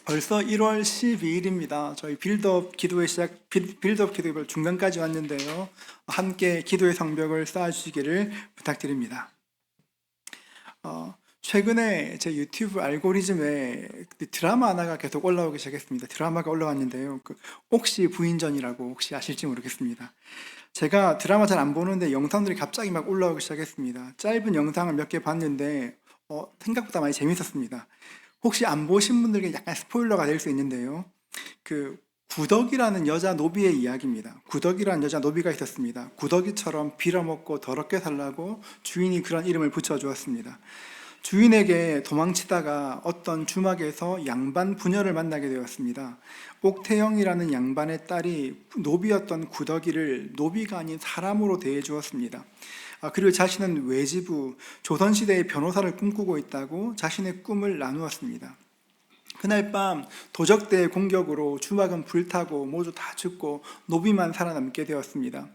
벌써 1월 12일입니다. 저희 빌드업 기도회 빌드업 기도회 중간까지 왔는데요. 함께 기도의 성벽을 쌓아주시기를 부탁드립니다. 최근에 제 유튜브 알고리즘에 드라마 하나가 계속 올라오기 시작했습니다. 드라마가 올라왔는데요. 옥시 부인전이라고 혹시 아실지 모르겠습니다. 제가 드라마 잘 안 보는데 영상들이 갑자기 막 올라오기 시작했습니다. 짧은 영상을 몇 개 봤는데 생각보다 많이 재밌었습니다. 혹시 안 보신 분들께 약간 스포일러가 될 수 있는데요. 구덕이라는 여자 노비의 이야기입니다. 구덕이라는 여자 노비가 있었습니다. 구덕이처럼 빌어먹고 더럽게 살라고 주인이 그런 이름을 붙여주었습니다. 주인에게 도망치다가 어떤 주막에서 양반 부녀를 만나게 되었습니다. 옥태영이라는 양반의 딸이 노비였던 구덕이를 노비가 아닌 사람으로 대해주었습니다. 그리고 자신은 외지부, 조선시대의 변호사를 꿈꾸고 있다고 자신의 꿈을 나누었습니다. 그날 밤 도적대의 공격으로 주막은 불타고 모두 다 죽고 노비만 살아남게 되었습니다.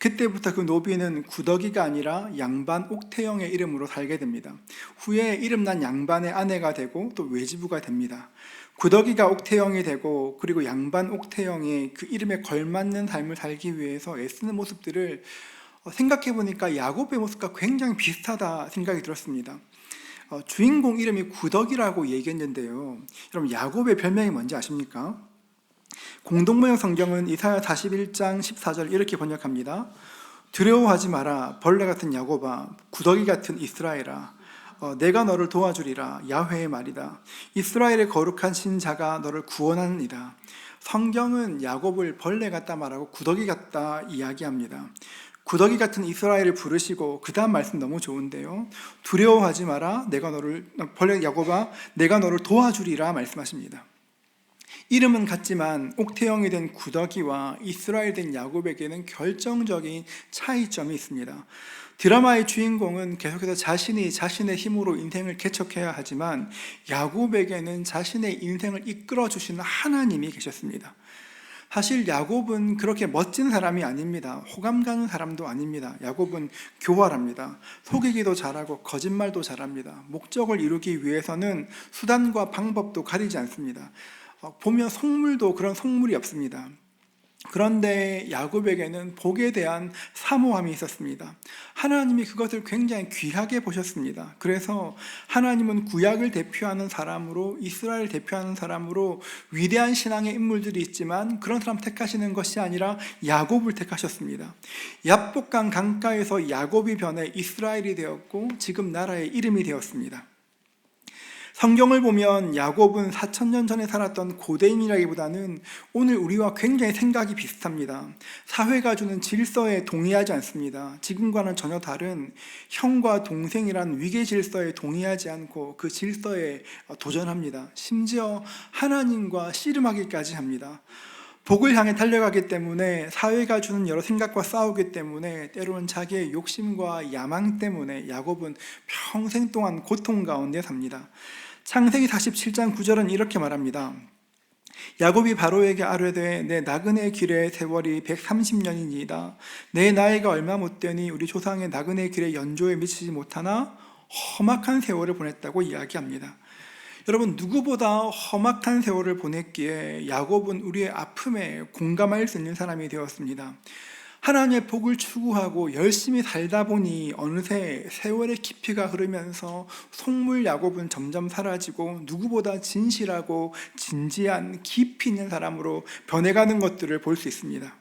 그때부터 그 노비는 구덕이가 아니라 양반 옥태영의 이름으로 살게 됩니다. 후에 이름난 양반의 아내가 되고 또 외지부가 됩니다. 구덕이가 옥태영이 되고 그리고 양반 옥태영이 그 이름에 걸맞는 삶을 살기 위해서 애쓰는 모습들을 생각해보니까 야곱의 모습과 굉장히 비슷하다 생각이 들었습니다. 주인공 이름이 구덕이라고 얘기했는데요. 여러분 야곱의 별명이 뭔지 아십니까? 공동번역 성경은 이사야 41장 14절 이렇게 번역합니다. 두려워하지 마라 벌레 같은 야곱아 구덕이 같은 이스라엘아 내가 너를 도와주리라 야훼의 말이다. 이스라엘의 거룩한 신자가 너를 구원하느니라. 성경은 야곱을 벌레 같다 말하고 구덕이 같다 이야기합니다. 구덕이 같은 이스라엘을 부르시고 그 다음 말씀 너무 좋은데요. 두려워하지 마라 벌레 야곱아 내가 너를 도와주리라 말씀하십니다. 이름은 같지만 옥태영이 된 구덕이와 이스라엘 된 야곱에게는 결정적인 차이점이 있습니다. 드라마의 주인공은 계속해서 자신이 자신의 힘으로 인생을 개척해야 하지만 야곱에게는 자신의 인생을 이끌어 주시는 하나님이 계셨습니다. 사실 야곱은 그렇게 멋진 사람이 아닙니다. 호감 가는 사람도 아닙니다. 야곱은 교활합니다. 속이기도 잘하고 거짓말도 잘합니다. 목적을 이루기 위해서는 수단과 방법도 가리지 않습니다. 보면 속물도 그런 속물이 없습니다. 그런데 야곱에게는 복에 대한 사모함이 있었습니다. 하나님이 그것을 굉장히 귀하게 보셨습니다. 그래서 하나님은 구약을 대표하는 사람으로 이스라엘을 대표하는 사람으로 위대한 신앙의 인물들이 있지만 그런 사람 택하시는 것이 아니라 야곱을 택하셨습니다. 야복강 강가에서 야곱이 변해 이스라엘이 되었고 지금 나라의 이름이 되었습니다. 성경을 보면 야곱은 4,000년 전에 살았던 고대인이라기보다는 오늘 우리와 굉장히 생각이 비슷합니다. 사회가 주는 질서에 동의하지 않습니다. 지금과는 전혀 다른 형과 동생이란 위계 질서에 동의하지 않고 그 질서에 도전합니다. 심지어 하나님과 씨름하기까지 합니다. 복을 향해 달려가기 때문에 사회가 주는 여러 생각과 싸우기 때문에 때로는 자기의 욕심과 야망 때문에 야곱은 평생 동안 고통 가운데 삽니다. 창세기 47장 9절은 이렇게 말합니다. 야곱이 바로에게 아뢰되 내 나그네 길의 세월이 130년이니이다. 내 나이가 얼마 못되니 우리 조상의 나그네 길의 연조에 미치지 못하나 험악한 세월을 보냈다고 이야기합니다. 여러분 누구보다 험악한 세월을 보냈기에 야곱은 우리의 아픔에 공감할 수 있는 사람이 되었습니다. 하나님의 복을 추구하고 열심히 살다 보니 어느새 세월의 깊이가 흐르면서 속물 야곱은 점점 사라지고 누구보다 진실하고 진지한 깊이 있는 사람으로 변해가는 것들을 볼 수 있습니다.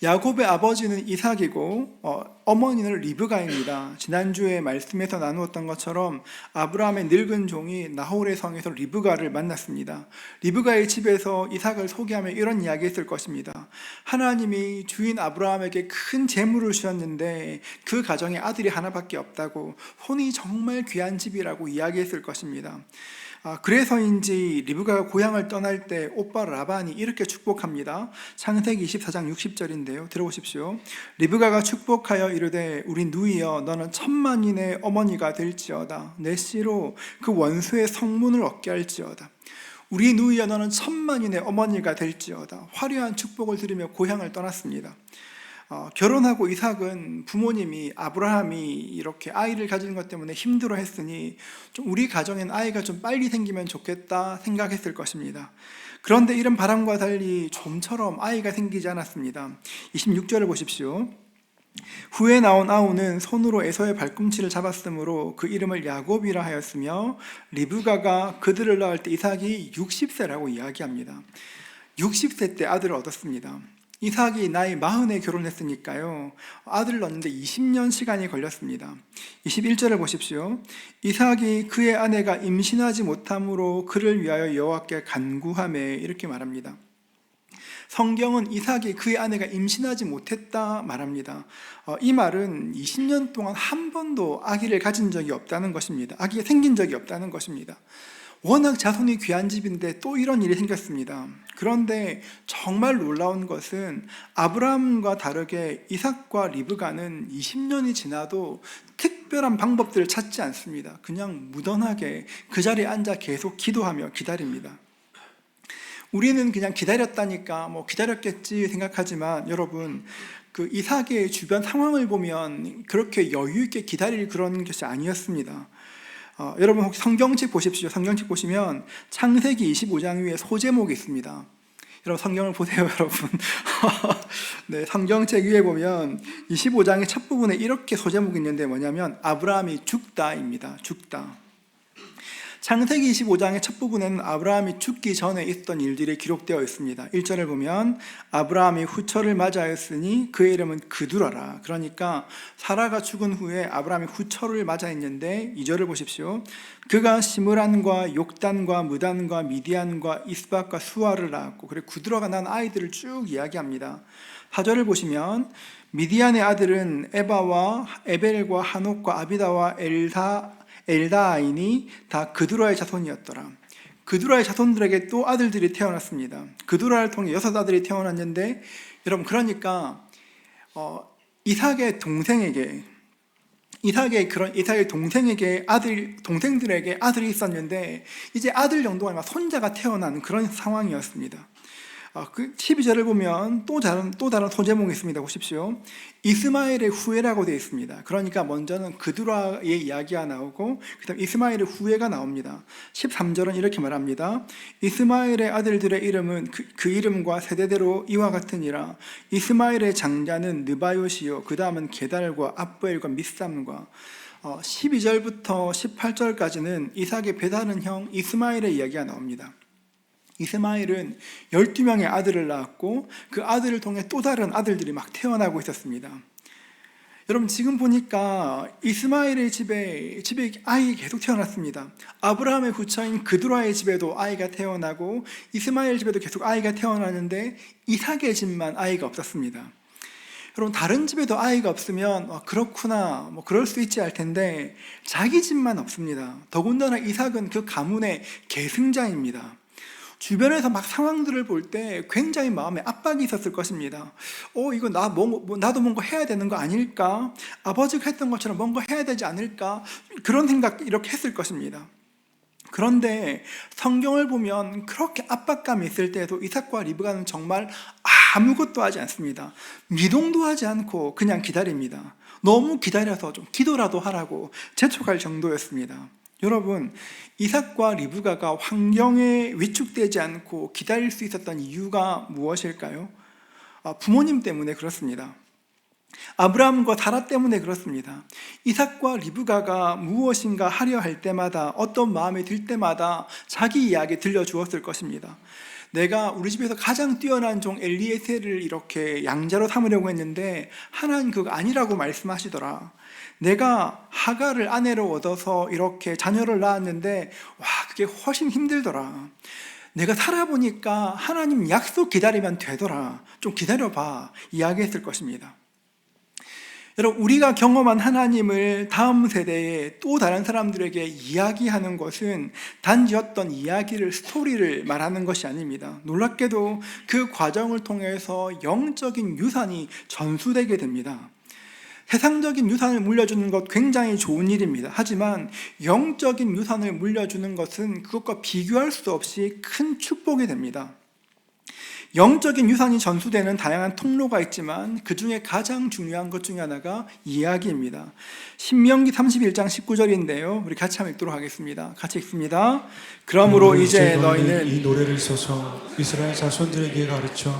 야곱의 아버지는 이삭이고 어머니는 리브가입니다. 지난주에 말씀에서 나누었던 것처럼 아브라함의 늙은 종이 나홀의 성에서 리브가를 만났습니다. 리브가의 집에서 이삭을 소개하며 이런 이야기했을 것입니다. 하나님이 주인 아브라함에게 큰 재물을 주셨는데 그 가정에 아들이 하나밖에 없다고 혼이 정말 귀한 집이라고 이야기했을 것입니다. 그래서인지 리브가가 고향을 떠날 때 오빠 라반이 이렇게 축복합니다. 창세기 24장 60절인데요. 들어보십시오. 리브가가 축복하여 이르되 우리 누이여 너는 천만인의 어머니가 될지어다. 내 씨로 그 원수의 성문을 얻게 할지어다. 우리 누이여 너는 천만인의 어머니가 될지어다. 화려한 축복을 들으며 고향을 떠났습니다. 결혼하고 이삭은 부모님이 아브라함이 이렇게 아이를 가지는 것 때문에 힘들어 했으니 좀 우리 가정엔 아이가 좀 빨리 생기면 좋겠다 생각했을 것입니다. 그런데 이런 바람과 달리 좀처럼 아이가 생기지 않았습니다. 26절을 보십시오. 후에 나온 아우는 손으로 에서의 발꿈치를 잡았으므로 그 이름을 야곱이라 하였으며 리브가가 그들을 낳을 때 이삭이 60세라고 이야기합니다. 60세 때 아들을 얻었습니다. 이삭이 나이 40에 결혼했으니까요, 아들을 낳는데 20년 시간이 걸렸습니다. 21절을 보십시오. 이삭이 그의 아내가 임신하지 못함으로 그를 위하여 여호와께 간구하매, 이렇게 말합니다. 성경은 이삭이 그의 아내가 임신하지 못했다 말합니다. 이 말은 20년 동안 한 번도 아기를 가진 적이 없다는 것입니다. 아기가 생긴 적이 없다는 것입니다. 워낙 자손이 귀한 집인데 또 이런 일이 생겼습니다. 그런데 정말 놀라운 것은 아브라함과 다르게 이삭과 리브가는 20년이 지나도 특별한 방법들을 찾지 않습니다. 그냥 무던하게 그 자리에 앉아 계속 기도하며 기다립니다. 우리는 그냥 기다렸다니까 뭐 기다렸겠지 생각하지만, 여러분, 그 이삭의 주변 상황을 보면 그렇게 여유 있게 기다릴 그런 것이 아니었습니다. 여러분 혹시 성경책 보십시오. 성경책 보시면 창세기 25장 위에 소제목이 있습니다. 여러분 성경을 보세요, 여러분. 네, 성경책 위에 보면 25장의 첫 부분에 이렇게 소제목이 있는데 뭐냐면 아브라함이 죽다입니다. 죽다. 창세기 25장의 첫 부분에는 아브라함이 죽기 전에 있었던 일들이 기록되어 있습니다. 1절을 보면 아브라함이 후처를 맞아했으니 그의 이름은 그두라라. 그러니까 사라가 죽은 후에 아브라함이 후처를 맞아했는데, 2절을 보십시오. 그가 시므란과 욕단과 무단과 미디안과 이스박과 수아를 낳았고, 그리고 그두라가 낳은 아이들을 쭉 이야기합니다. 4절을 보시면 미디안의 아들은 에바와 에벨과 하녹과 아비다와 엘다아인이 다 그두라의 자손이었더라. 그두라의 자손들에게 또 아들들이 태어났습니다. 그두라를 통해 6아들이 태어났는데, 여러분 그러니까 이삭의 동생에게 동생들에게 아들이 있었는데 이제 아들 정도가 아니라 손자가 태어나는 그런 상황이었습니다. 그 12절을 보면 또 다른 소제목이 있습니다. 보십시오. 이스마엘의 후예라고 되어 있습니다. 그러니까 먼저는 그두라의 이야기가 나오고 그 다음 이스마엘의 후예가 나옵니다. 13절은 이렇게 말합니다. 이스마엘의 아들들의 이름은 그 이름과 세대대로 이와 같으니라. 이스마엘의 장자는 느바요시요, 그 다음은 게달과 압부엘과 미삼과. 12절부터 18절까지는 이삭의 배다른 형 이스마엘의 이야기가 나옵니다. 이스마엘은 12명의 아들을 낳았고 그 아들을 통해 또 다른 아들들이 막 태어나고 있었습니다. 여러분 지금 보니까 이스마엘의 집에 아이가 계속 태어났습니다. 아브라함의 후처인 그두라의 집에도 아이가 태어나고 이스마엘 집에도 계속 아이가 태어나는데 이삭의 집만 아이가 없었습니다. 여러분 다른 집에도 아이가 없으면 그렇구나 뭐 그럴 수 있지 할 텐데 자기 집만 없습니다. 더군다나 이삭은 그 가문의 계승자입니다. 주변에서 막 상황들을 볼 때 굉장히 마음에 압박이 있었을 것입니다. 이거 나도 뭔가 해야 되는 거 아닐까? 아버지가 했던 것처럼 뭔가 해야 되지 않을까? 그런 생각 이렇게 했을 것입니다. 그런데 성경을 보면 그렇게 압박감이 있을 때에도 이삭과 리브가는 정말 아무것도 하지 않습니다. 미동도 하지 않고 그냥 기다립니다. 너무 기다려서 좀 기도라도 하라고 재촉할 정도였습니다. 여러분, 이삭과 리브가가 환경에 위축되지 않고 기다릴 수 있었던 이유가 무엇일까요? 부모님 때문에 그렇습니다. 아브라함과 사라 때문에 그렇습니다. 이삭과 리브가가 무엇인가 하려 할 때마다, 어떤 마음이 들 때마다 자기 이야기 들려주었을 것입니다. 내가 우리 집에서 가장 뛰어난 종 엘리에셀을 이렇게 양자로 삼으려고 했는데 하나님 그거 아니라고 말씀하시더라. 내가 하갈을 아내로 얻어서 이렇게 자녀를 낳았는데 그게 훨씬 힘들더라. 내가 살아보니까 하나님 약속 기다리면 되더라. 좀 기다려봐. 이야기했을 것입니다. 여러분 우리가 경험한 하나님을 다음 세대에 또 다른 사람들에게 이야기하는 것은 단지 어떤 스토리를 말하는 것이 아닙니다. 놀랍게도 그 과정을 통해서 영적인 유산이 전수되게 됩니다. 세상적인 유산을 물려주는 것 굉장히 좋은 일입니다. 하지만 영적인 유산을 물려주는 것은 그것과 비교할 수 없이 큰 축복이 됩니다. 영적인 유산이 전수되는 다양한 통로가 있지만 그 중에 가장 중요한 것 중에 하나가 이야기입니다. 신명기 31장 19절인데요. 우리 같이 한번 읽도록 하겠습니다. 같이 읽습니다. 그러므로 이제 너희는 이 노래를 써서 이스라엘 자손들에게 가르쳐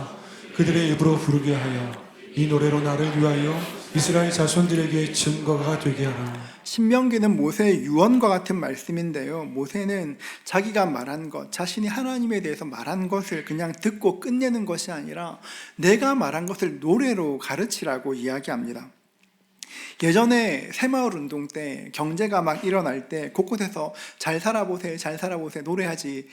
그들의 입으로 부르게 하여 이 노래로 나를 위하여 이스라엘 자손들에게 증거가 되게 하라. 신명기는 모세의 유언과 같은 말씀인데요. 모세는 자기가 말한 것, 자신이 하나님에 대해서 말한 것을 그냥 듣고 끝내는 것이 아니라 내가 말한 것을 노래로 가르치라고 이야기합니다. 예전에 새마을 운동 때 경제가 막 일어날 때 곳곳에서 잘 살아보세요, 잘 살아보세요 노래하지.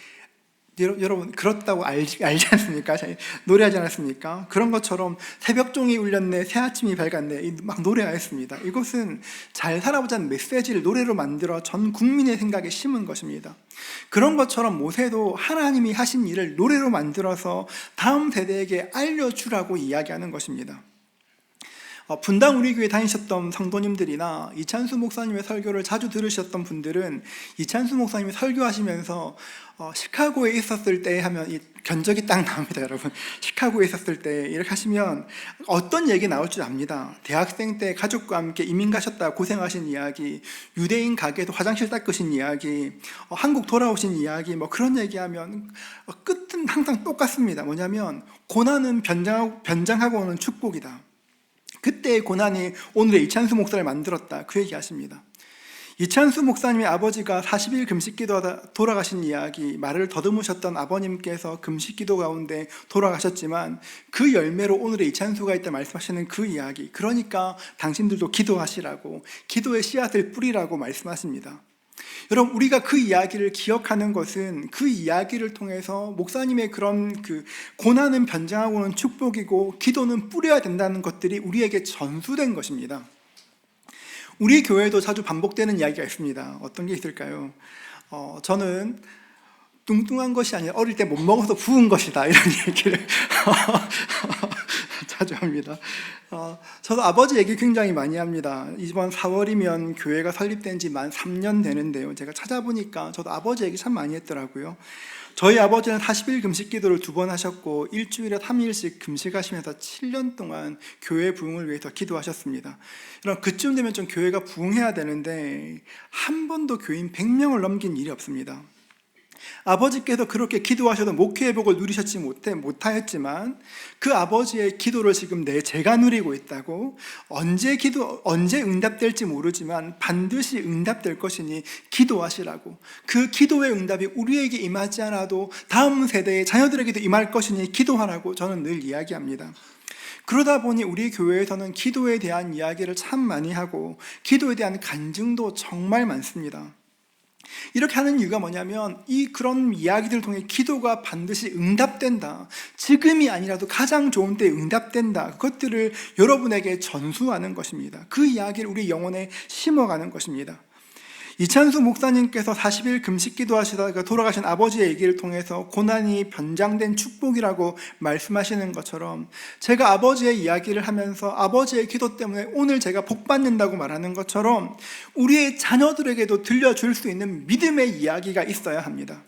여러분 그렇다고 알지 않습니까? 노래하지 않았습니까? 그런 것처럼 새벽종이 울렸네, 새아침이 밝았네 막 노래하였습니다. 이것은 잘 살아보자는 메시지를 노래로 만들어 전 국민의 생각에 심은 것입니다. 그런 것처럼 모세도 하나님이 하신 일을 노래로 만들어서 다음 세대에게 알려주라고 이야기하는 것입니다. 분당 우리 교회 다니셨던 성도님들이나 이찬수 목사님의 설교를 자주 들으셨던 분들은 이찬수 목사님이 설교하시면서 시카고에 있었을 때 하면 이 견적이 딱 나옵니다. 여러분, 시카고에 있었을 때 이렇게 하시면 어떤 얘기 나올 줄 압니다. 대학생 때 가족과 함께 이민 가셨다 고생하신 이야기, 유대인 가게에서 화장실 닦으신 이야기, 한국 돌아오신 이야기, 뭐 그런 얘기하면 끝은 항상 똑같습니다. 뭐냐면 고난은 변장하고 오는 축복이다. 그때의 고난이 오늘의 이찬수 목사를 만들었다, 그 얘기 하십니다. 이찬수 목사님의 아버지가 40일 금식기도하다 돌아가신 이야기, 말을 더듬으셨던 아버님께서 금식기도 가운데 돌아가셨지만 그 열매로 오늘의 이찬수가 있다 말씀하시는 그 이야기, 그러니까 당신들도 기도하시라고, 기도의 씨앗을 뿌리라고 말씀하십니다. 여러분, 우리가 그 이야기를 기억하는 것은 그 이야기를 통해서 목사님의 그런 그 고난은 변장하고는 축복이고 기도는 뿌려야 된다는 것들이 우리에게 전수된 것입니다. 우리 교회도 자주 반복되는 이야기가 있습니다. 어떤 게 있을까요? 저는 뚱뚱한 것이 아니라 어릴 때 못 먹어서 부은 것이다, 이런 얘기를 자주 합니다. 저도 아버지 얘기 굉장히 많이 합니다. 이번 4월이면 교회가 설립된 지 만 3년 되는데요. 제가 찾아보니까 저도 아버지 얘기 참 많이 했더라고요. 저희 아버지는 40일 금식 기도를 2번 하셨고 일주일에 3일씩 금식하시면서 7년 동안 교회 부흥을 위해서 기도하셨습니다. 그럼 그쯤 되면 좀 교회가 부흥해야 되는데 한 번도 교인 100명을 넘긴 일이 없습니다. 아버지께서 그렇게 기도하셔도 목회의 복을 누리셨지 못하였지만 그 아버지의 기도를 지금 제가 누리고 있다고, 언제 응답될지 모르지만 반드시 응답될 것이니 기도하시라고, 그 기도의 응답이 우리에게 임하지 않아도 다음 세대의 자녀들에게도 임할 것이니 기도하라고 저는 늘 이야기합니다. 그러다 보니 우리 교회에서는 기도에 대한 이야기를 참 많이 하고 기도에 대한 간증도 정말 많습니다. 이렇게 하는 이유가 뭐냐면 그런 이야기들을 통해 기도가 반드시 응답된다, 지금이 아니라도 가장 좋은 때에 응답된다, 그것들을 여러분에게 전수하는 것입니다. 그 이야기를 우리 영혼에 심어가는 것입니다. 이찬수 목사님께서 40일 금식 기도하시다가 돌아가신 아버지의 얘기를 통해서 고난이 변장된 축복이라고 말씀하시는 것처럼, 제가 아버지의 이야기를 하면서 아버지의 기도 때문에 오늘 제가 복 받는다고 말하는 것처럼 우리의 자녀들에게도 들려줄 수 있는 믿음의 이야기가 있어야 합니다.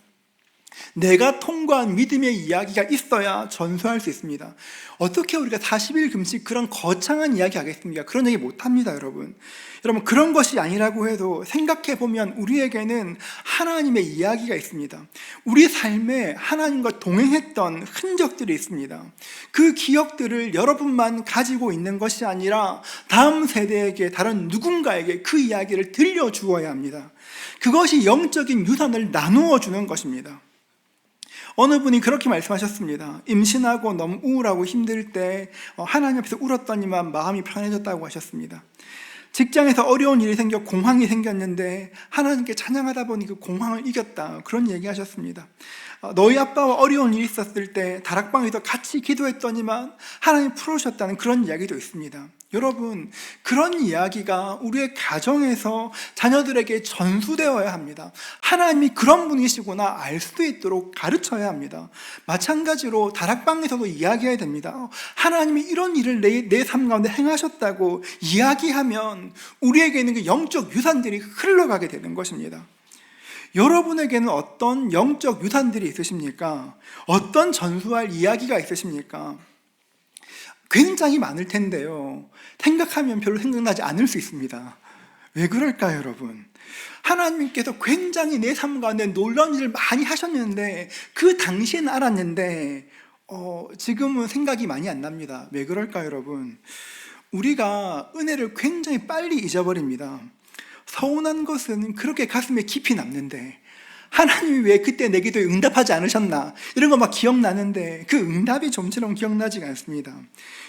내가 통과한 믿음의 이야기가 있어야 전수할 수 있습니다. 어떻게 우리가 40일 금식 그런 거창한 이야기 하겠습니까? 그런 얘기 못합니다, 여러분. 여러분, 그런 것이 아니라고 해도 생각해보면 우리에게는 하나님의 이야기가 있습니다. 우리 삶에 하나님과 동행했던 흔적들이 있습니다. 그 기억들을 여러분만 가지고 있는 것이 아니라 다음 세대에게, 다른 누군가에게 그 이야기를 들려주어야 합니다. 그것이 영적인 유산을 나누어 주는 것입니다. 어느 분이 그렇게 말씀하셨습니다. 임신하고 너무 우울하고 힘들 때 하나님 앞에서 울었더니만 마음이 편해졌다고 하셨습니다. 직장에서 어려운 일이 생겨 공황이 생겼는데 하나님께 찬양하다 보니 그 공황을 이겼다, 그런 얘기 하셨습니다. 너희 아빠와 어려운 일이 있었을 때 다락방에서 같이 기도했더니만 하나님 풀어주셨다는 그런 이야기도 있습니다. 여러분, 그런 이야기가 우리의 가정에서 자녀들에게 전수되어야 합니다. 하나님이 그런 분이시구나 알 수 있도록 가르쳐야 합니다. 마찬가지로 다락방에서도 이야기해야 됩니다. 하나님이 이런 일을 내 삶 가운데 행하셨다고 이야기하면 우리에게 있는 그 영적 유산들이 흘러가게 되는 것입니다. 여러분에게는 어떤 영적 유산들이 있으십니까? 어떤 전수할 이야기가 있으십니까? 굉장히 많을 텐데요. 생각하면 별로 생각나지 않을 수 있습니다. 왜 그럴까요, 여러분? 하나님께서 굉장히 내 삶 가운데 놀라운 일을 많이 하셨는데 그 당시에는 알았는데 지금은 생각이 많이 안 납니다. 왜 그럴까요, 여러분? 우리가 은혜를 굉장히 빨리 잊어버립니다. 서운한 것은 그렇게 가슴에 깊이 남는데 하나님이 왜 그때 내 기도에 응답하지 않으셨나 이런 거 막 기억나는데 그 응답이 좀처럼 기억나지가 않습니다.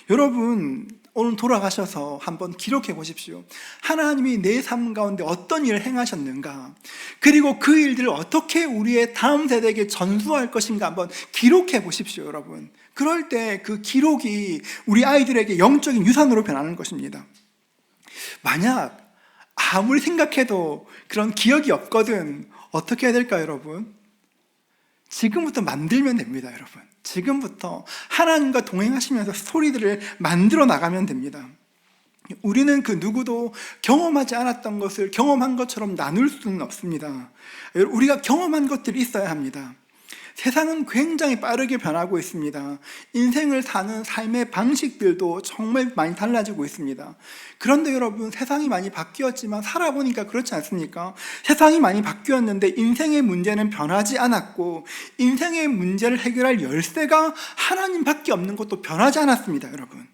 여러분 오늘 돌아가셔서 한번 기록해 보십시오. 하나님이 내 삶 가운데 어떤 일을 행하셨는가, 그리고 그 일들을 어떻게 우리의 다음 세대에게 전수할 것인가 한번 기록해 보십시오, 여러분. 그럴 때 그 기록이 우리 아이들에게 영적인 유산으로 변하는 것입니다. 만약 아무리 생각해도 그런 기억이 없거든 어떻게 해야 될까요, 여러분? 지금부터 만들면 됩니다, 여러분. 지금부터 하나님과 동행하시면서 스토리들을 만들어 나가면 됩니다. 우리는 그 누구도 경험하지 않았던 것을 경험한 것처럼 나눌 수는 없습니다. 우리가 경험한 것들이 있어야 합니다. 세상은 굉장히 빠르게 변하고 있습니다. 인생을 사는 삶의 방식들도 정말 많이 달라지고 있습니다. 그런데 여러분, 세상이 많이 바뀌었지만 살아보니까 그렇지 않습니까? 세상이 많이 바뀌었는데 인생의 문제는 변하지 않았고, 인생의 문제를 해결할 열쇠가 하나님밖에 없는 것도 변하지 않았습니다, 여러분.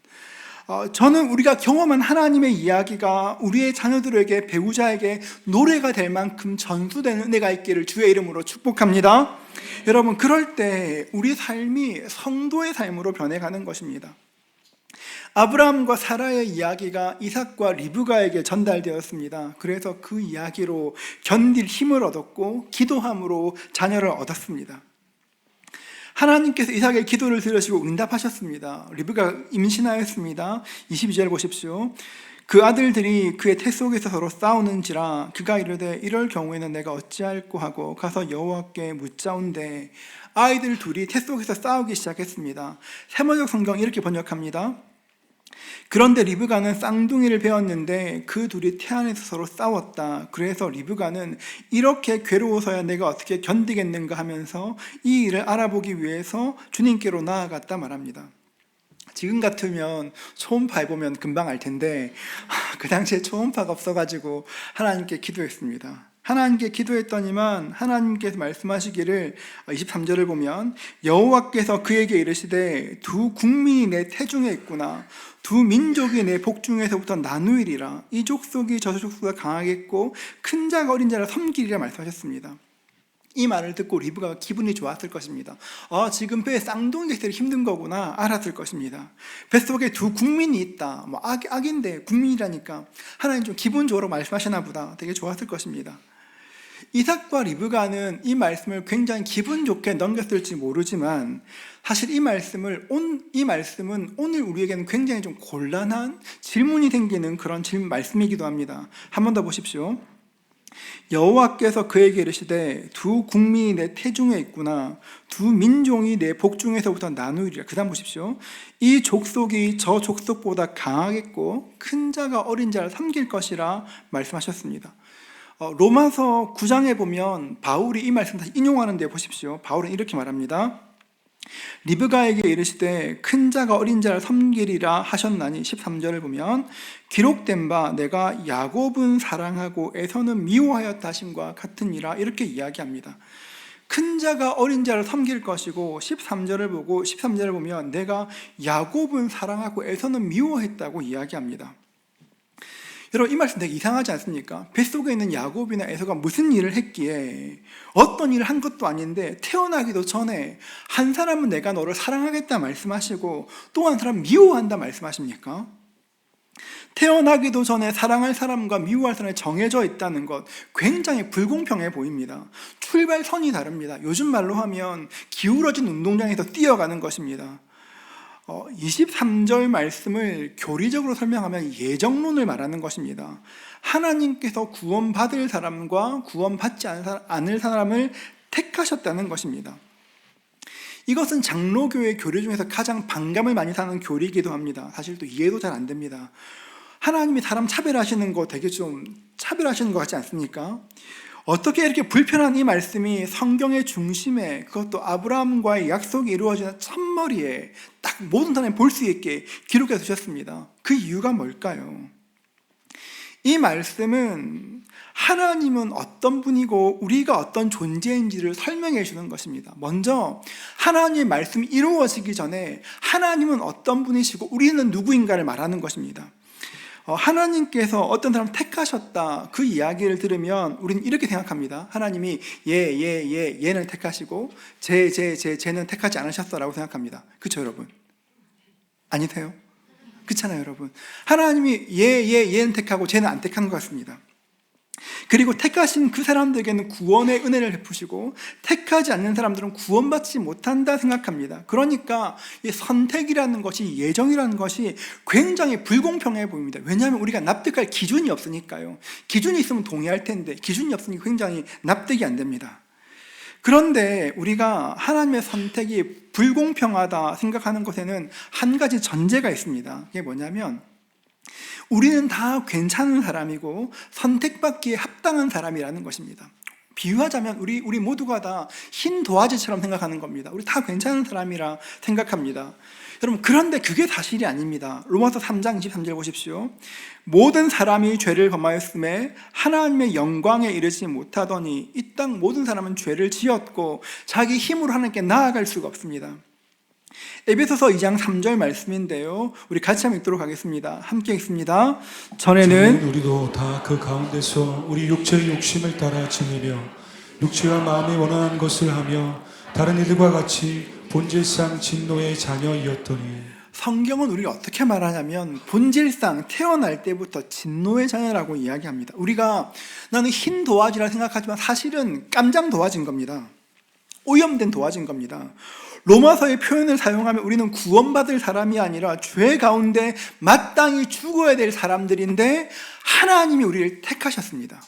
저는 우리가 경험한 하나님의 이야기가 우리의 자녀들에게, 배우자에게 노래가 될 만큼 전수되는 은혜가 있기를 주의 이름으로 축복합니다. 여러분, 그럴 때 우리 삶이 성도의 삶으로 변해가는 것입니다. 아브라함과 사라의 이야기가 이삭과 리브가에게 전달되었습니다. 그래서 그 이야기로 견딜 힘을 얻었고 기도함으로 자녀를 얻었습니다. 하나님께서 이삭의 기도를 들으시고 응답하셨습니다. 리브가 임신하였습니다. 22절 보십시오. 그 아들들이 그의 태 속에서 서로 싸우는지라 그가 이르되 이럴 경우에는 내가 어찌할꼬 하고 가서 여호와께 묻자온대. 아이들 둘이 태 속에서 싸우기 시작했습니다. 세번역 성경 이렇게 번역합니다. 그런데 리브가는 쌍둥이를 배웠는데 그 둘이 태 안에서 서로 싸웠다. 그래서 리브가는 이렇게 괴로워서야 내가 어떻게 견디겠는가 하면서 이 일을 알아보기 위해서 주님께로 나아갔다 말합니다. 지금 같으면 초음파 해보면 금방 알 텐데 그 당시에 초음파가 없어가지고 하나님께 기도했습니다. 하나님께 기도했더니만 하나님께서 말씀하시기를 23절을 보면 여호와께서 그에게 이르시되 두 국민이 내 태중에 있구나. 두 민족이 내 복중에서부터 나누이리라. 이 족속이 저 족속보다 강하겠고 큰 자가 어린 자를 섬기리라 말씀하셨습니다. 이 말을 듣고 리브가가 기분이 좋았을 것입니다. 지금 배에 쌍둥이가 있으니 힘든 거구나 알았을 것입니다. 뱃속에 두 국민이 있다. 악인데 국민이라니까 하나님 좀 기분 좋으라고 말씀하시나 보다. 되게 좋았을 것입니다. 이삭과 리브가는 이 말씀을 굉장히 기분 좋게 넘겼을지 모르지만 사실 이 말씀은 오늘 우리에게는 굉장히 좀 곤란한 질문이 생기는 그런 말씀이기도 합니다. 한 번 더 보십시오. 여호와께서 그에게 이르시되 두 국민이 내 태중에 있구나. 두 민족이 내 복중에서부터 나누리라. 그 다음 보십시오. 이 족속이 저 족속보다 강하겠고 큰 자가 어린 자를 섬길 것이라 말씀하셨습니다. 로마서 9장에 보면 바울이 이 말씀 다시 인용하는 데 보십시오. 바울은 이렇게 말합니다. 리브가에게 이르시되 큰 자가 어린 자를 섬기리라 하셨나니 13절을 보면 기록된 바 내가 야곱은 사랑하고 에서는 미워하였다 하심과 같으니라 이렇게 이야기합니다. 큰 자가 어린 자를 섬길 것이고 13절을 보면 내가 야곱은 사랑하고 에서는 미워했다고 이야기합니다. 여러분 이 말씀 되게 이상하지 않습니까? 뱃속에 있는 야곱이나 에서가 무슨 일을 했기에 어떤 일을 한 것도 아닌데 태어나기도 전에 한 사람은 내가 너를 사랑하겠다 말씀하시고 또 한 사람은 미워한다 말씀하십니까? 태어나기도 전에 사랑할 사람과 미워할 사람이 정해져 있다는 것 굉장히 불공평해 보입니다. 출발선이 다릅니다. 요즘 말로 하면 기울어진 운동장에서 뛰어가는 것입니다. 23절 말씀을 교리적으로 설명하면 예정론을 말하는 것입니다. 하나님께서 구원받을 사람과 구원받지 않을 사람을 택하셨다는 것입니다. 이것은 장로교의 교리 중에서 가장 반감을 많이 사는 교리이기도 합니다. 사실 또 이해도 잘 안 됩니다. 하나님이 사람 차별하시는 거 되게 좀 차별하시는 것 같지 않습니까? 어떻게 이렇게 불편한 이 말씀이 성경의 중심에, 그것도 아브라함과의 약속이 이루어지는 첫머리에 딱 모든 사람이 볼 수 있게 기록해 두셨습니다. 그 이유가 뭘까요? 이 말씀은 하나님은 어떤 분이고 우리가 어떤 존재인지를 설명해 주는 것입니다. 먼저 하나님의 말씀이 이루어지기 전에 하나님은 어떤 분이시고 우리는 누구인가를 말하는 것입니다. 하나님께서 어떤 사람을 택하셨다, 그 이야기를 들으면 우리는 이렇게 생각합니다. 하나님이 얘는 택하시고 쟤는 택하지 않으셨어라고 생각합니다. 그렇죠 여러분? 아니세요? 그렇잖아요 여러분. 하나님이 얘는 택하고 쟤는 안 택한 것 같습니다. 그리고 택하신 그 사람들에게는 구원의 은혜를 베푸시고 택하지 않는 사람들은 구원받지 못한다 생각합니다. 그러니까 이 선택이라는 것이, 예정이라는 것이 굉장히 불공평해 보입니다. 왜냐하면 우리가 납득할 기준이 없으니까요. 기준이 있으면 동의할 텐데 기준이 없으니 굉장히 납득이 안 됩니다. 그런데 우리가 하나님의 선택이 불공평하다 생각하는 것에는 한 가지 전제가 있습니다. 그게 뭐냐면 우리는 다 괜찮은 사람이고 선택받기에 합당한 사람이라는 것입니다. 비유하자면 우리 모두가 다 흰 도화지처럼 생각하는 겁니다. 우리 다 괜찮은 사람이라 생각합니다. 여러분, 그런데 그게 사실이 아닙니다. 로마서 3장 23절 보십시오. 모든 사람이 죄를 범하였음에 하나님의 영광에 이르지 못하더니 이 땅 모든 사람은 죄를 지었고 자기 힘으로 하나님께 나아갈 수가 없습니다. 에베소서 2장 3절 말씀인데요, 우리 같이 한번 읽도록 하겠습니다. 함께 읽습니다. 전에는 우리도 다 그 가운데서 우리 육체의 욕심을 따라 지내며 육체와 마음이 원하는 것을 하며 다른 이들과 같이 본질상 진노의 자녀이었더니. 성경은 우리가 어떻게 말하냐면 본질상 태어날 때부터 진노의 자녀라고 이야기합니다. 우리가 나는 흰 도화지라 생각하지만 사실은 깜장 도화지인 겁니다. 오염된 도화지인 겁니다. 로마서의 표현을 사용하면 우리는 구원받을 사람이 아니라 죄 가운데 마땅히 죽어야 될 사람들인데 하나님이 우리를 택하셨습니다.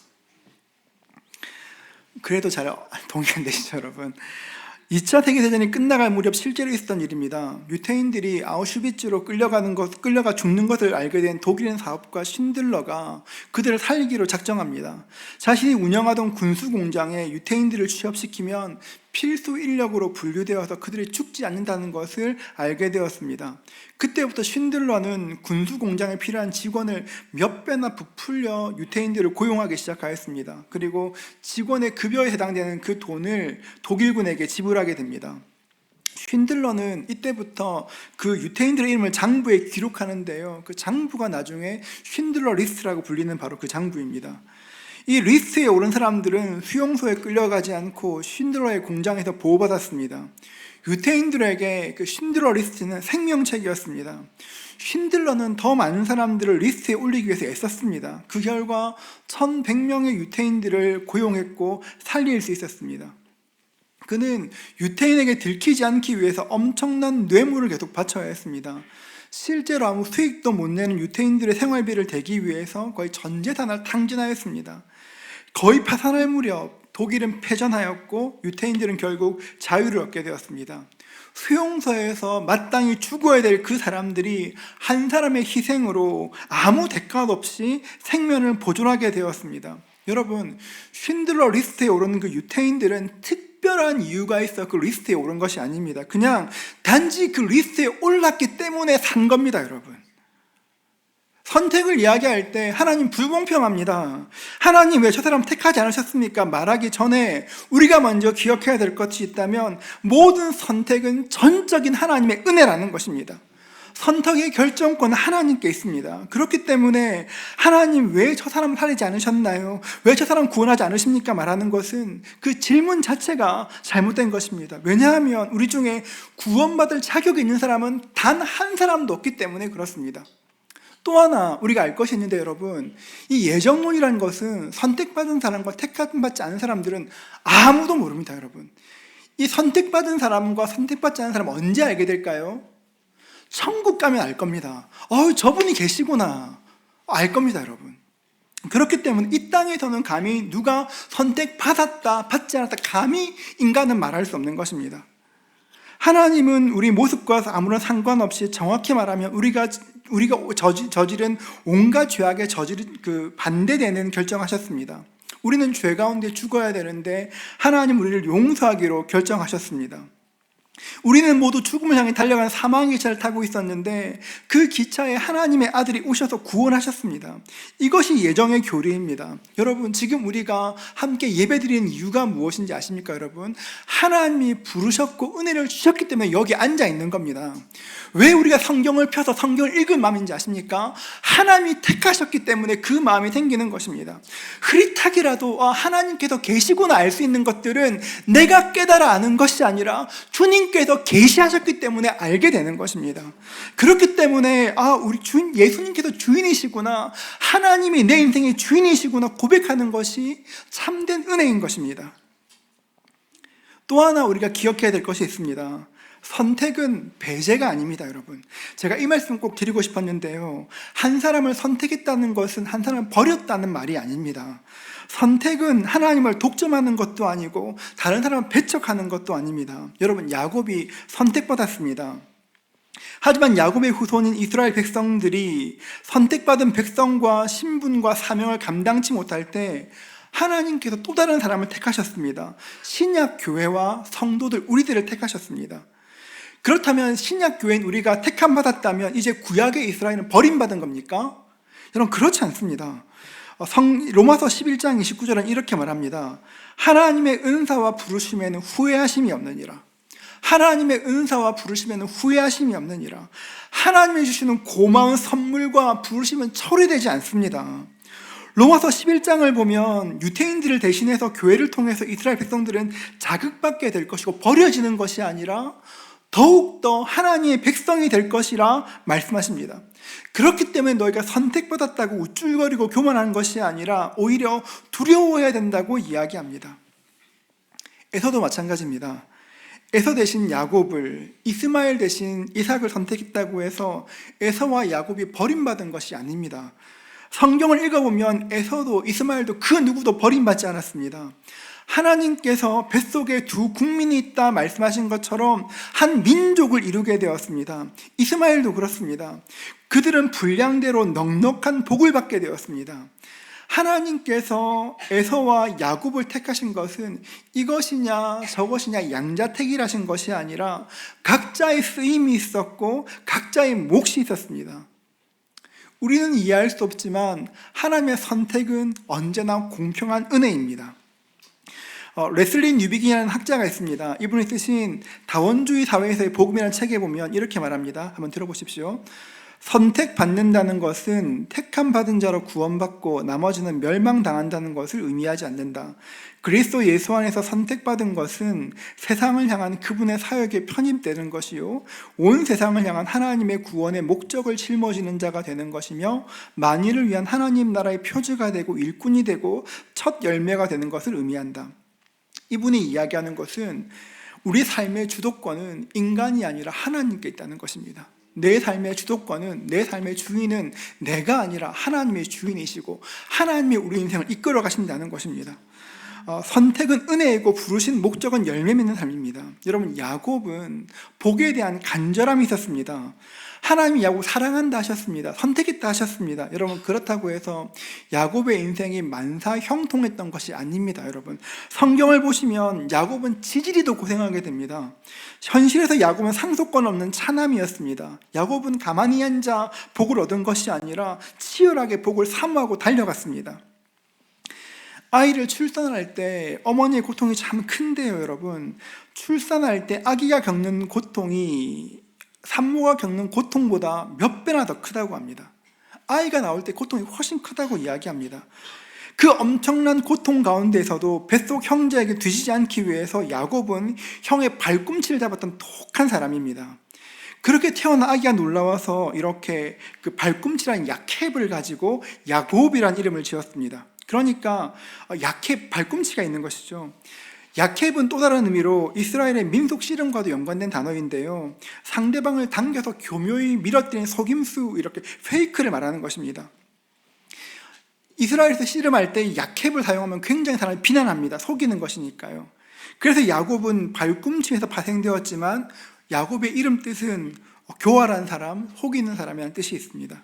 그래도 잘 동의 안 되시죠 여러분? 2차 세계대전이 끝나갈 무렵 실제로 있었던 일입니다. 유태인들이 아우슈비츠로 끌려가 죽는 것을 알게 된 독일인 사업가 쉰들러가 그들을 살리기로 작정합니다. 자신이 운영하던 군수공장에 유태인들을 취업시키면 필수 인력으로 분류되어서 그들이 죽지 않는다는 것을 알게 되었습니다. 그때부터 쉰들러는 군수공장에 필요한 직원을 몇 배나 부풀려 유태인들을 고용하기 시작하였습니다. 그리고 직원의 급여에 해당되는 그 돈을 독일군에게 지불하게 됩니다. 쉰들러는 이때부터 그 유태인들의 이름을 장부에 기록하는데요, 그 장부가 나중에 쉰들러 리스트라고 불리는 바로 그 장부입니다. 이 리스트에 오른 사람들은 수용소에 끌려가지 않고 쉰들러의 공장에서 보호받았습니다. 유태인들에게 그 쉰들러 리스트는 생명책이었습니다. 쉰들러는 더 많은 사람들을 리스트에 올리기 위해서 애썼습니다. 그 결과 1100명의 유태인들을 고용했고 살릴 수 있었습니다. 그는 유태인에게 들키지 않기 위해서 엄청난 뇌물을 계속 바쳐야 했습니다. 실제로 아무 수익도 못 내는 유태인들의 생활비를 대기 위해서 거의 전 재산을 탕진하였습니다. 거의 파산할 무렵 독일은 패전하였고 유태인들은 결국 자유를 얻게 되었습니다. 수용소에서 마땅히 죽어야 될 그 사람들이 한 사람의 희생으로 아무 대가도 없이 생명을 보존하게 되었습니다. 여러분, 쉰들러 리스트에 오른 그 유태인들은 특별한 이유가 있어 그 리스트에 오른 것이 아닙니다. 그냥 단지 그 리스트에 올랐기 때문에 산 겁니다. 여러분, 선택을 이야기할 때 하나님 불공평합니다. 하나님 왜 저 사람 택하지 않으셨습니까? 말하기 전에 우리가 먼저 기억해야 될 것이 있다면 모든 선택은 전적인 하나님의 은혜라는 것입니다. 선택의 결정권은 하나님께 있습니다. 그렇기 때문에 하나님 왜 저 사람 살리지 않으셨나요? 왜 저 사람 구원하지 않으십니까? 말하는 것은 그 질문 자체가 잘못된 것입니다. 왜냐하면 우리 중에 구원받을 자격이 있는 사람은 단 한 사람도 없기 때문에 그렇습니다. 또 하나 우리가 알 것이 있는데 여러분, 이 예정론이라는 것은 선택받은 사람과 택받지 않은 사람들은 아무도 모릅니다. 여러분, 이 선택받은 사람과 선택받지 않은 사람은 언제 알게 될까요? 천국 가면 알 겁니다. 저분이 계시구나 알 겁니다. 여러분, 그렇기 때문에 이 땅에서는 감히 누가 선택받았다 받지 않았다 감히 인간은 말할 수 없는 것입니다. 하나님은 우리 모습과 아무런 상관없이 정확히 말하면 우리가 저지른 온갖 죄악에 반대되는 결정하셨습니다. 우리는 죄 가운데 죽어야 되는데 하나님 우리를 용서하기로 결정하셨습니다. 우리는 모두 죽음을 향해 달려가는 사망의 기차를 타고 있었는데 그 기차에 하나님의 아들이 오셔서 구원하셨습니다. 이것이 예정의 교리입니다. 여러분, 지금 우리가 함께 예배드리는 이유가 무엇인지 아십니까? 여러분, 하나님이 부르셨고 은혜를 주셨기 때문에 여기 앉아 있는 겁니다. 왜 우리가 성경을 펴서 성경을 읽은 마음인지 아십니까? 하나님이 택하셨기 때문에 그 마음이 생기는 것입니다. 흐릿하게라도 하나님께서 계시구나 알 수 있는 것들은 내가 깨달아 아는 것이 아니라 주님께서 계시하셨기 때문에 알게 되는 것입니다. 그렇기 때문에 우리 주인 예수님께서 주인이시구나, 하나님이 내 인생의 주인이시구나 고백하는 것이 참된 은혜인 것입니다. 또 하나 우리가 기억해야 될 것이 있습니다. 선택은 배제가 아닙니다, 여러분. 제가 이 말씀 꼭 드리고 싶었는데요, 한 사람을 선택했다는 것은 한 사람을 버렸다는 말이 아닙니다. 선택은 하나님을 독점하는 것도 아니고 다른 사람을 배척하는 것도 아닙니다. 여러분, 야곱이 선택받았습니다. 하지만 야곱의 후손인 이스라엘 백성들이 선택받은 백성과 신분과 사명을 감당치 못할 때 하나님께서 또 다른 사람을 택하셨습니다. 신약 교회와 성도들, 우리들을 택하셨습니다. 그렇다면 신약 교회인 우리가 택함 받았다면 이제 구약의 이스라엘은 버림받은 겁니까? 여러분, 그렇지 않습니다. 로마서 11장 29절은 이렇게 말합니다. 하나님의 은사와 부르심에는 후회하심이 없느니라. 하나님의 은사와 부르심에는 후회하심이 없느니라. 하나님이 주시는 고마운 선물과 부르심은 처리되지 않습니다. 로마서 11장을 보면 유대인들을 대신해서 교회를 통해서 이스라엘 백성들은 자극받게 될 것이고 버려지는 것이 아니라 더욱더 하나님의 백성이 될 것이라 말씀하십니다. 그렇기 때문에 너희가 선택받았다고 우쭐거리고 교만하는 것이 아니라 오히려 두려워해야 된다고 이야기합니다. 에서도 마찬가지입니다. 에서 대신 야곱을, 이스마엘 대신 이삭을 선택했다고 해서 에서와 야곱이 버림받은 것이 아닙니다. 성경을 읽어보면 에서도 이스마엘도 그 누구도 버림받지 않았습니다. 하나님께서 뱃속에 두 국민이 있다 말씀하신 것처럼 한 민족을 이루게 되었습니다. 이스마엘도 그렇습니다. 그들은 분량대로 넉넉한 복을 받게 되었습니다. 하나님께서 에서와 야곱을 택하신 것은 이것이냐 저것이냐 양자택일하신 것이 아니라 각자의 쓰임이 있었고 각자의 몫이 있었습니다. 우리는 이해할 수 없지만 하나님의 선택은 언제나 공평한 은혜입니다. 레슬리 뉴비긴이라는 학자가 있습니다. 이분이 쓰신 다원주의 사회에서의 복음이라는 책에 보면 이렇게 말합니다. 한번 들어보십시오. 선택받는다는 것은 택함 받은 자로 구원받고 나머지는 멸망당한다는 것을 의미하지 않는다. 그리스도 예수 안에서 선택받은 것은 세상을 향한 그분의 사역에 편입되는 것이요, 온 세상을 향한 하나님의 구원의 목적을 짊어지는 자가 되는 것이며 만일을 위한 하나님 나라의 표지가 되고 일꾼이 되고 첫 열매가 되는 것을 의미한다. 이분이 이야기하는 것은 우리 삶의 주도권은 인간이 아니라 하나님께 있다는 것입니다. 내 삶의 주도권은, 내 삶의 주인은 내가 아니라 하나님의 주인이시고 하나님이 우리 인생을 이끌어 가신다는 것입니다. 선택은 은혜이고 부르신 목적은 열매 맺는 삶입니다. 여러분, 야곱은 복에 대한 간절함이 있었습니다. 하나님이 야곱 사랑한다 하셨습니다. 선택했다 하셨습니다. 여러분, 그렇다고 해서 야곱의 인생이 만사 형통했던 것이 아닙니다. 여러분, 성경을 보시면 야곱은 지지리도 고생하게 됩니다. 현실에서 야곱은 상속권 없는 차남이었습니다. 야곱은 가만히 앉아 복을 얻은 것이 아니라 치열하게 복을 사모하고 달려갔습니다. 아이를 출산할 때 어머니의 고통이 참 큰데요, 여러분. 출산할 때 아기가 겪는 고통이 산모가 겪는 고통보다 몇 배나 더 크다고 합니다. 아이가 나올 때 고통이 훨씬 크다고 이야기합니다. 그 엄청난 고통 가운데서도 뱃속 형제에게 뒤지지 않기 위해서 야곱은 형의 발꿈치를 잡았던 독한 사람입니다. 그렇게 태어난 아기가 놀라워서 이렇게 그 발꿈치라는 야캡을 가지고 야곱이라는 이름을 지었습니다. 그러니까 야캡, 발꿈치가 있는 것이죠. 야캡은 또 다른 의미로 이스라엘의 민속 씨름과도 연관된 단어인데요, 상대방을 당겨서 교묘히 밀어뜨리는 속임수, 이렇게 페이크를 말하는 것입니다. 이스라엘에서 씨름할 때 야캡을 사용하면 굉장히 사람을 비난합니다. 속이는 것이니까요. 그래서 야곱은 발꿈치에서 파생되었지만 야곱의 이름 뜻은 교활한 사람, 속이는 사람이라는 뜻이 있습니다.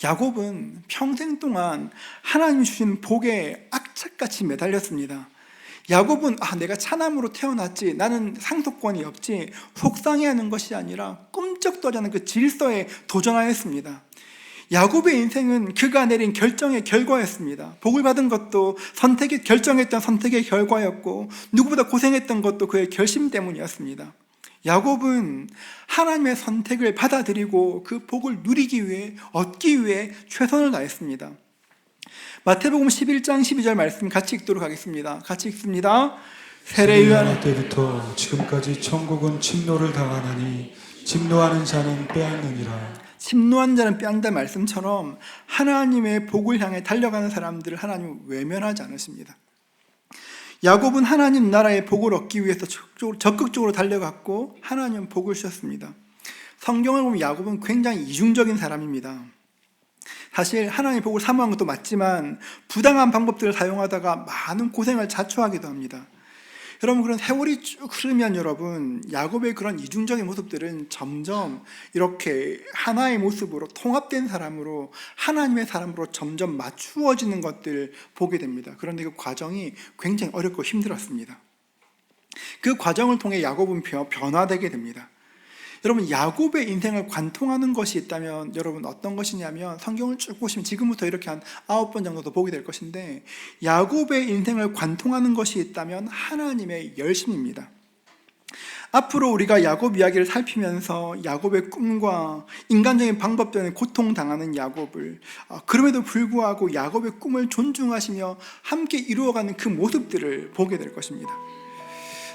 야곱은 평생 동안 하나님이 주신 복에 악착같이 매달렸습니다. 야곱은 내가 차남으로 태어났지, 나는 상속권이 없지, 속상해하는 것이 아니라 꿈쩍도 하지 않은 그 질서에 도전하였습니다. 야곱의 인생은 그가 내린 결정의 결과였습니다. 복을 받은 것도 결정했던 선택의 결과였고, 누구보다 고생했던 것도 그의 결심 때문이었습니다. 야곱은 하나님의 선택을 받아들이고 그 복을 누리기 위해, 얻기 위해 최선을 다했습니다. 마태복음 11장 12절 말씀 같이 읽도록 하겠습니다. 같이 읽습니다. 세례 요한 때부터 지금까지 천국은 침노를 당하나니 침노하는 자는 빼앗느니라. 침노한 자는 빼앗는다 말씀처럼 하나님의 복을 향해 달려가는 사람들을 하나님은 외면하지 않으십니다. 야곱은 하나님 나라의 복을 얻기 위해서 적극적으로 달려갔고 하나님은 복을 주셨습니다. 성경을 보면 야곱은 굉장히 이중적인 사람입니다. 사실 하나님의 복을 사모한 것도 맞지만 부당한 방법들을 사용하다가 많은 고생을 자초하기도 합니다. 여러분, 그런 세월이 쭉 흐르면 여러분, 야곱의 그런 이중적인 모습들은 점점 이렇게 하나의 모습으로 통합된 사람으로, 하나님의 사람으로 점점 맞추어지는 것들을 보게 됩니다. 그런데 그 과정이 굉장히 어렵고 힘들었습니다. 그 과정을 통해 야곱은 변화되게 됩니다. 여러분, 야곱의 인생을 관통하는 것이 있다면 여러분 어떤 것이냐면, 성경을 쭉 보시면 지금부터 이렇게 한 9번 정도 더 보게 될 것인데, 야곱의 인생을 관통하는 것이 있다면 하나님의 열심입니다. 앞으로 우리가 야곱 이야기를 살피면서 야곱의 꿈과 인간적인 방법 때문에 고통당하는 야곱을, 그럼에도 불구하고 야곱의 꿈을 존중하시며 함께 이루어가는 그 모습들을 보게 될 것입니다.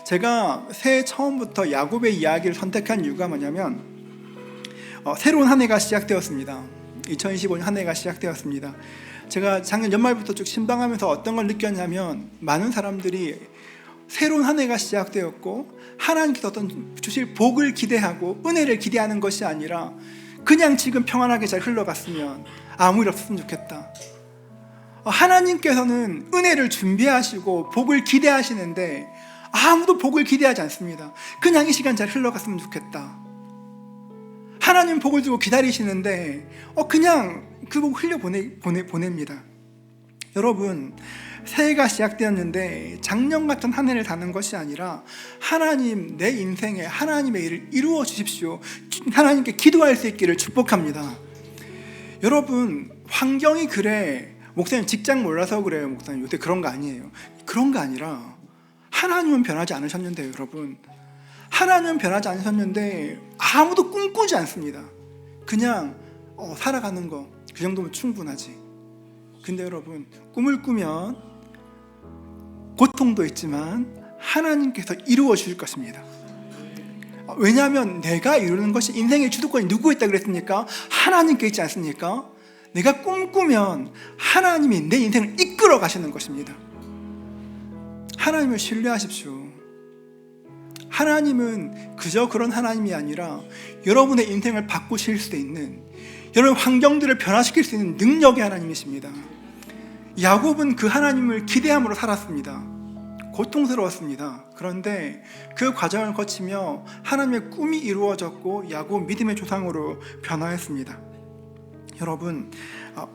제가 새해 처음부터 야곱의 이야기를 선택한 이유가 뭐냐면, 새로운 한 해가 시작되었습니다. 2025년 한 해가 시작되었습니다. 제가 작년 연말부터 쭉 신방하면서 어떤 걸 느꼈냐면, 많은 사람들이 새로운 한 해가 시작되었고 하나님께서 어떤 주실 복을 기대하고 은혜를 기대하는 것이 아니라 그냥 지금 평안하게 잘 흘러갔으면 아무 일 없었으면 좋겠다. 하나님께서는 은혜를 준비하시고 복을 기대하시는데 아무도 복을 기대하지 않습니다. 그냥 이 시간 잘 흘러갔으면 좋겠다. 하나님 복을 주고 기다리시는데 그냥 그 복 보냅니다. 여러분, 새해가 시작되었는데 작년 같은 한 해를 사는 것이 아니라 하나님, 내 인생에 하나님의 일을 이루어 주십시오, 하나님께 기도할 수 있기를 축복합니다. 여러분, 환경이 그래, 목사님 직장 몰라서 그래요, 목사님 요새 그런 거 아니에요. 그런 거 아니라 하나님은 변하지 않으셨는데요. 여러분, 하나님은 변하지 않으셨는데 아무도 꿈꾸지 않습니다. 그냥 살아가는 거, 그 정도면 충분하지. 근데 여러분, 꿈을 꾸면 고통도 있지만 하나님께서 이루어 주실 것입니다. 왜냐하면 내가 이루는 것이, 인생의 주도권이 누구에 있다 그랬습니까? 하나님께 있지 않습니까? 내가 꿈꾸면 하나님이 내 인생을 이끌어 가시는 것입니다. 하나님을 신뢰하십시오. 하나님은 그저 그런 하나님이 아니라 여러분의 인생을 바꾸실 수 있는, 여러분 환경들을 변화시킬 수 있는 능력의 하나님이십니다. 야곱은 그 하나님을 기대함으로 살았습니다. 고통스러웠습니다. 그런데 그 과정을 거치며 하나님의 꿈이 이루어졌고 야곱 믿음의 조상으로 변화했습니다. 여러분,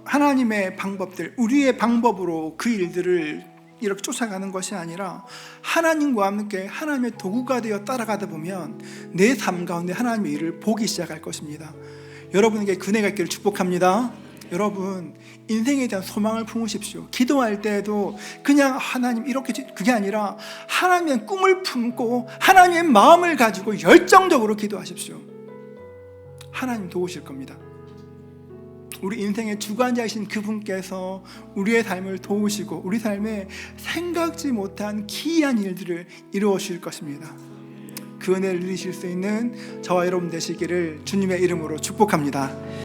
하나님의 방법들, 우리의 방법으로 그 일들을 이렇게 쫓아가는 것이 아니라 하나님과 함께 하나님의 도구가 되어 따라가다 보면 내 삶 가운데 하나님의 일을 보기 시작할 것입니다. 여러분에게 은혜가 있기를 축복합니다. 여러분, 인생에 대한 소망을 품으십시오. 기도할 때에도 그냥 하나님 이렇게, 그게 아니라 하나님의 꿈을 품고 하나님의 마음을 가지고 열정적으로 기도하십시오. 하나님 도우실 겁니다. 우리 인생의 주관자이신 그분께서 우리의 삶을 도우시고 우리 삶에 생각지 못한 기이한 일들을 이루어 주실 것입니다. 그 은혜를 누리실 수 있는 저와 여러분 되시기를 주님의 이름으로 축복합니다.